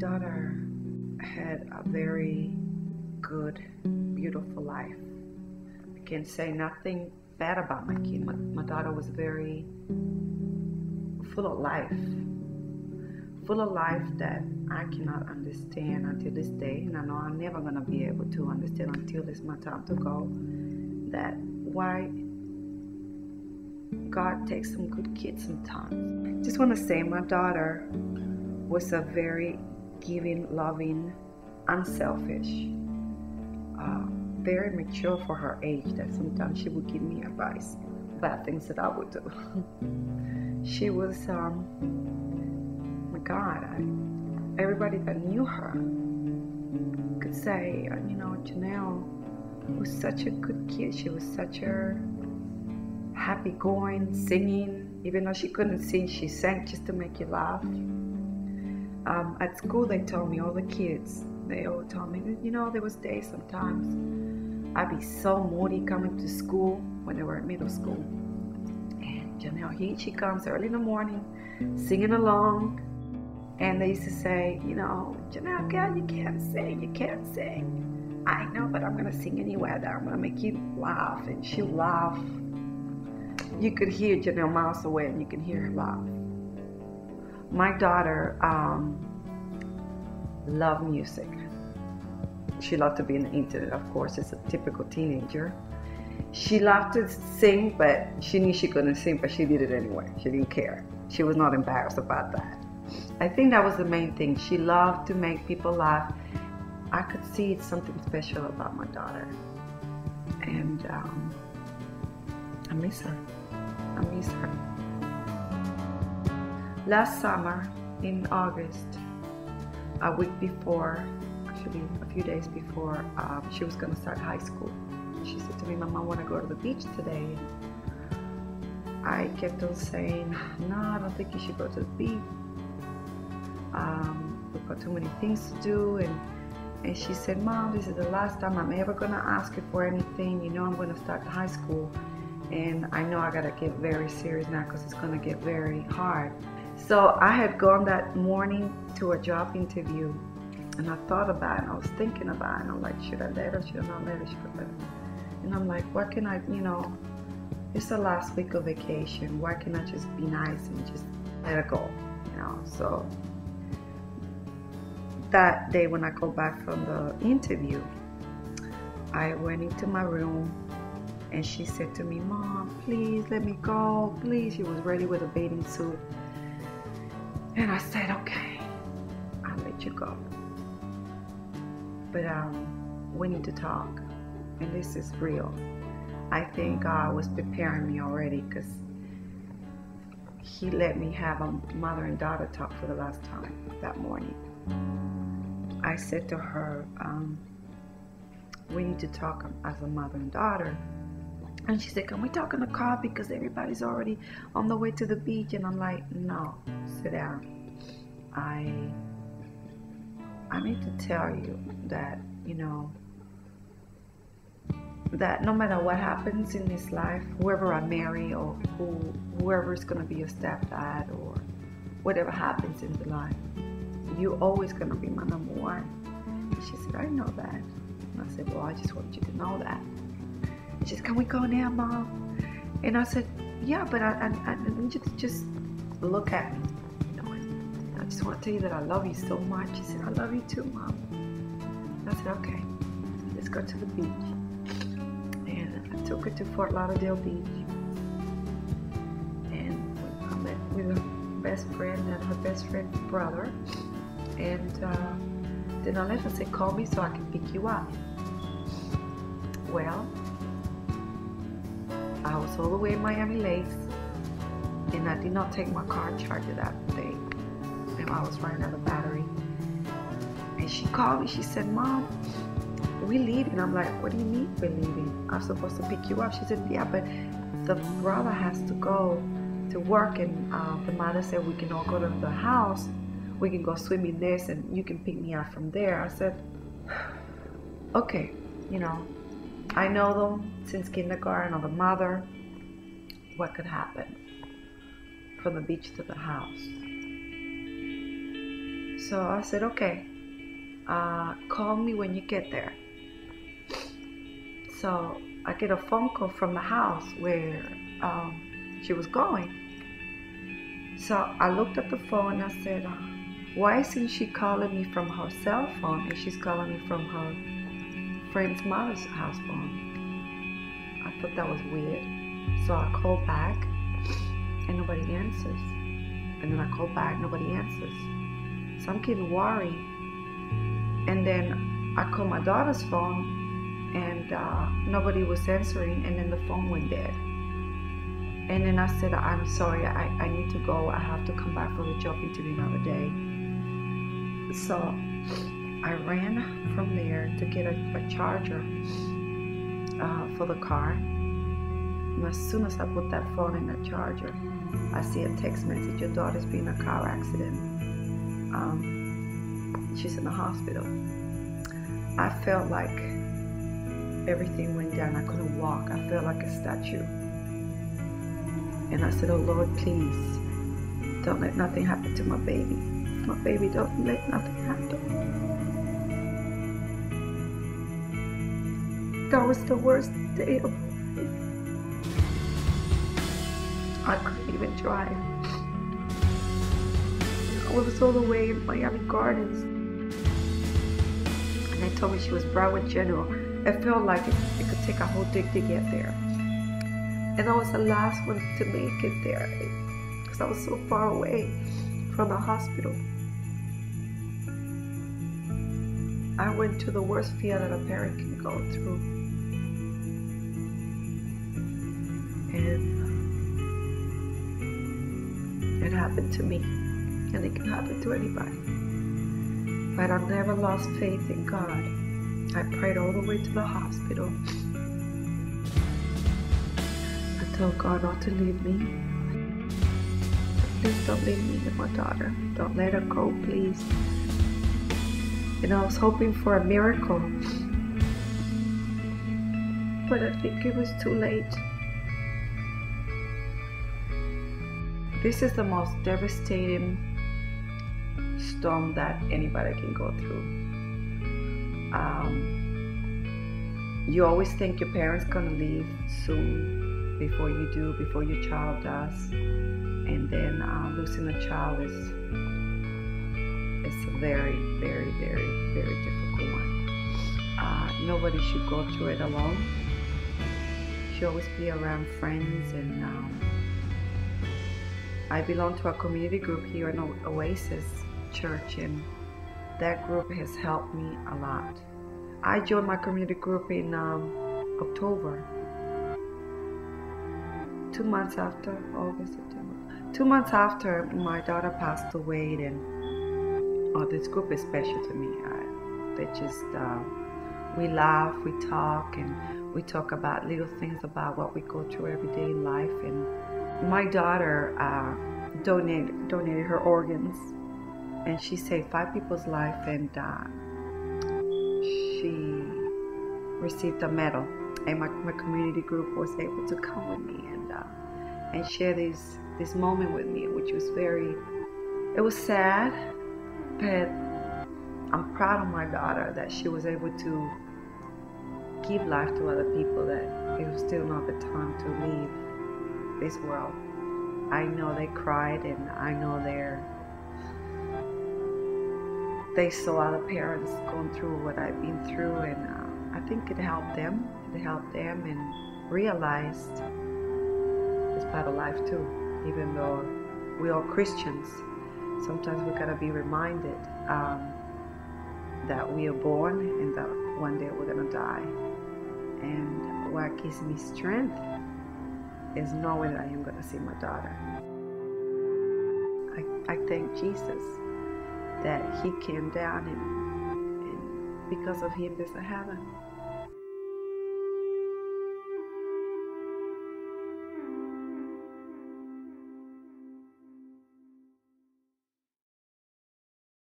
daughter had a very good, beautiful life. I can't say nothing bad about my kid. My daughter was very full of life. Full of life that I cannot understand until this day. And I know I'm never going to be able to understand until it's my time to go. That why God takes some good kids sometimes. Just want to say my daughter was a very giving, loving, unselfish, very mature for her age, that sometimes she would give me advice about things that I would do. She was, my God, everybody that knew her could say, Janelle was such a good kid. She was such a happy-going, singing. Even though she couldn't sing, she sang just to make you laugh. At school, they told me, all the kids, they all told me that, there was days sometimes I'd be so moody coming to school when they were in middle school. And Janelle, here she comes early in the morning, singing along. And they used to say, Janelle, girl, you can't sing. I know, but I'm going to sing anyway. I'm going to make you laugh. And she'll laugh. You could hear Janelle miles away, and you can hear her laugh. My daughter loved music. She loved to be on the internet, of course, as a typical teenager. She loved to sing, but she knew she couldn't sing, but she did it anyway. She didn't care. She was not embarrassed about that. I think that was the main thing. She loved to make people laugh. I could see something special about my daughter. And I miss her. I miss her. Last summer, in August, a week before, actually a few days before, she was going to start high school. She said to me, Mama, I want to go to the beach today. I kept on saying, no, I don't think you should go to the beach. We've got too many things to do. And she said, Mom, this is the last time I'm ever going to ask you for anything. I'm going to start high school. And I know I got to get very serious now because it's going to get very hard. So I had gone that morning to a job interview. And I thought about it. And I was thinking about it. And I'm like, should I let her? Should I not let her? Should I let her? And I'm like, what can I, it's the last week of vacation. Why can't I just be nice and just let her go? So that day when I go back from the interview, I went into my room and she said to me, Mom, please let me go, please. She was ready with a bathing suit. And I said, okay, I'll let you go. But we need to talk. And this is real. I think God was preparing me already because He let me have a mother and daughter talk for the last time that morning. I said to her, we need to talk as a mother and daughter. And she said, can we talk in the car because everybody's already on the way to the beach? And I'm like, no, sit down. I need to tell you that, that no matter what happens in this life, whoever I marry or whoever is going to be a stepdad or whatever happens in the life, you're always going to be my number one. And she said, I know that. And I said, well, I just want you to know that. And she said, can we go now, Mom? And I said, yeah, but I need you to just look at me. I just want to tell you that I love you so much. She said, I love you too, Mom. And I said, okay, let's go to the beach. And I took her to Fort Lauderdale Beach. And I met with her best friend and her best friend's brother. And then I let her say, call me so I can pick you up. Well, I was all the way in Miami Lakes, and I did not take my car charger that day. And I was running out of battery. And she called me, she said, Mom, we're leaving. I'm like, what do you mean we're leaving? I'm supposed to pick you up. She said, yeah, but the brother has to go to work, and the mother said we can all go to the house. We can go swim in this and you can pick me up from there. I said, okay, I know them since kindergarten, or the mother. What could happen from the beach to the house? So I said, okay, call me when you get there. So I get a phone call from the house where she was going. So I looked at the phone and I said, why isn't she calling me from her cell phone and she's calling me from her friend's mother's house phone? I thought that was weird. So I called back and nobody answers. And then I call back, nobody answers. So I'm getting worried. And then I call my daughter's phone and nobody was answering, and then the phone went dead. And then I said, I'm sorry, I need to go. I have to come back for the job interview another day. So I ran from there to get a charger for the car. And as soon as I put that phone in the charger, I see a text message, your daughter's been in a car accident. She's in the hospital. I felt like everything went down. I couldn't walk. I felt like a statue. And I said, oh Lord, please, don't let nothing happen to my baby. My baby, don't let nothing happen. That was the worst day of my life. I couldn't even drive. I was all the way in Miami Gardens. And they told me she was Broward General. It felt like it could take a whole day to get there. And I was the last one to make it there because I was so far away from the hospital. I went to the worst fear that a parent can go through. And it happened to me. And it can happen to anybody. But I never lost faith in God. I prayed all the way to the hospital. I told God not to leave me. Please don't leave me with my daughter. Don't let her go, please. And I was hoping for a miracle. But I think it was too late. This is the most devastating storm that anybody can go through. You always think your parents gonna leave soon, before you do, before your child does, and then losing a child is a very, very, very, very difficult one. Nobody should go through it alone. You should always be around friends, and I belong to a community group here in Oasis Church, and that group has helped me a lot. I joined my community group in October. 2 months after, August, September. 2 months after my daughter passed away, and this group is special to me. They just, we laugh, we talk, and we talk about little things about what we go through every day in life. And my daughter donated her organs, and she saved 5 people's life, and she received a medal. And my community group was able to come with me and share this moment with me, which was it was sad, but I'm proud of my daughter that she was able to give life to other people, that it was still not the time to leave this world. I know they cried, and I know they saw other parents going through what I've been through, and I think it helped them. It helped them and realized it's part of life too. Even though we're all Christians, sometimes we gotta be reminded that we are born and that one day we're gonna die. And what gives me strength is knowing that I am gonna see my daughter. I thank Jesus that He came down, and because of Him there's a heaven.